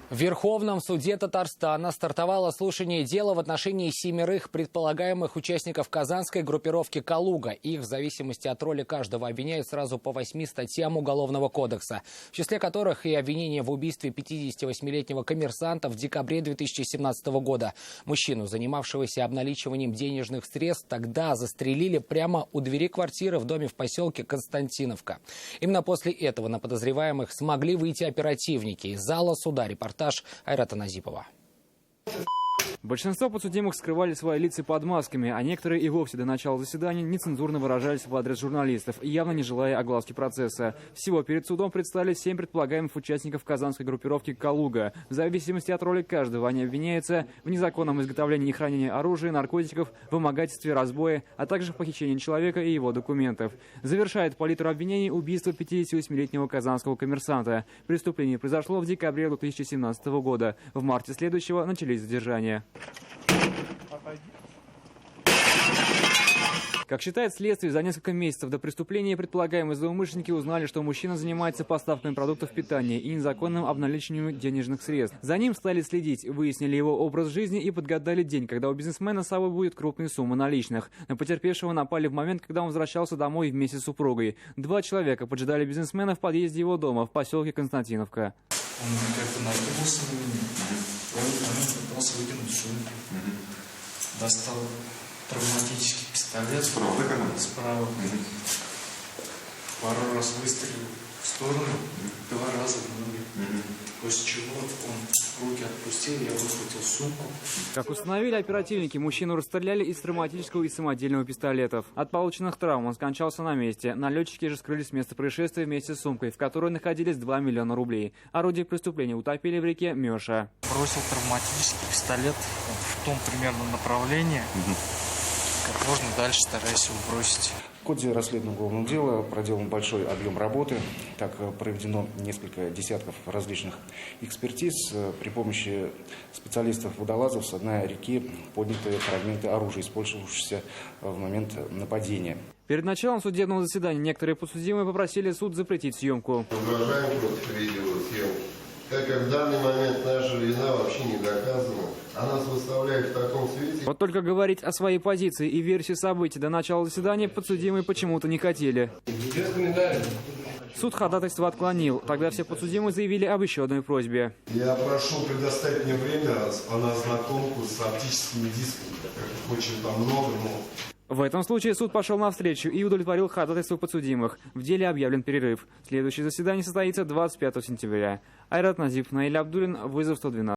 В Верховном суде Татарстана стартовало слушание дела в отношении 7 предполагаемых участников казанской группировки «Калуга». Их в зависимости от роли каждого обвиняют сразу по 8 статьям Уголовного кодекса, в числе которых и обвинение в убийстве 58-летнего коммерсанта в декабре 2017 года. Мужчину, занимавшегося обналичиванием денежных средств, тогда застрелили прямо у двери квартиры в доме в поселке Константиновка. Именно после этого на подозреваемых смогли выйти оперативники. Из зала суда репортаж Айрата Назипова. Большинство подсудимых скрывали свои лица под масками, а некоторые и вовсе до начала заседания нецензурно выражались в адрес журналистов, явно не желая огласки процесса. Всего перед судом предстали 7 предполагаемых участников казанской группировки «Калуга». В зависимости от роли каждого они обвиняются в незаконном изготовлении и хранении оружия, наркотиков, вымогательстве, разбое, а также в похищении человека и его документов. Завершает палитру обвинений убийство 58-летнего казанского коммерсанта. Преступление произошло в декабре 2017 года. В марте следующего начались задержания. Как считает следствие, за несколько месяцев до преступления предполагаемые злоумышленники узнали, что мужчина занимается поставками продуктов питания и незаконным обналичиванием денежных средств. За ним стали следить, выяснили его образ жизни и подгадали день, когда у бизнесмена с собой будет крупная сумма наличных. На потерпевшего напали в момент, когда он возвращался домой вместе с супругой. 2 человека поджидали бизнесмена в подъезде его дома в поселке Константиновка. Он как-то нагнулся на меня. Я в этот момент пытался выкинуть сумку. Достал травматический пистолет справа. Пару раз выстрелил в сторону, 2 раза в ноги. После чего он руки отпустил, я выхватил сумку. Как установили оперативники, мужчину расстреляли из травматического и самодельного пистолетов. От полученных травм он скончался на месте. Налетчики же скрылись с места происшествия вместе с сумкой, в которой находились 2 миллиона рублей. Орудие преступления утопили в реке Мёша. Бросил травматический пистолет в том примерно направлении, как можно дальше, стараясь его бросить. В ходе расследования уголовного дела проделан большой объем работы. Так проведено несколько десятков различных экспертиз. При помощи специалистов-водолазов с дна реки подняты фрагменты оружия, использовавшиеся в момент нападения. Перед началом судебного заседания некоторые подсудимые попросили суд запретить съемку. Возражаем против видеосъемки. Так как в данный момент наша вина вообще не доказана, а нас выставляют в таком свете. Вот только говорить о своей позиции и версии событий до начала заседания подсудимые почему-то не хотели. Суд ходатайство отклонил. Тогда все подсудимые заявили об еще одной просьбе. Я прошу предоставить мне время на знакомку с оптическими дисками. Как их очень там много, но... В этом случае суд пошел навстречу и удовлетворил ходатайство подсудимых. В деле объявлен перерыв. Следующее заседание состоится 25 сентября. Айрат Назипов, Наиль Абдуллин, вызов 112.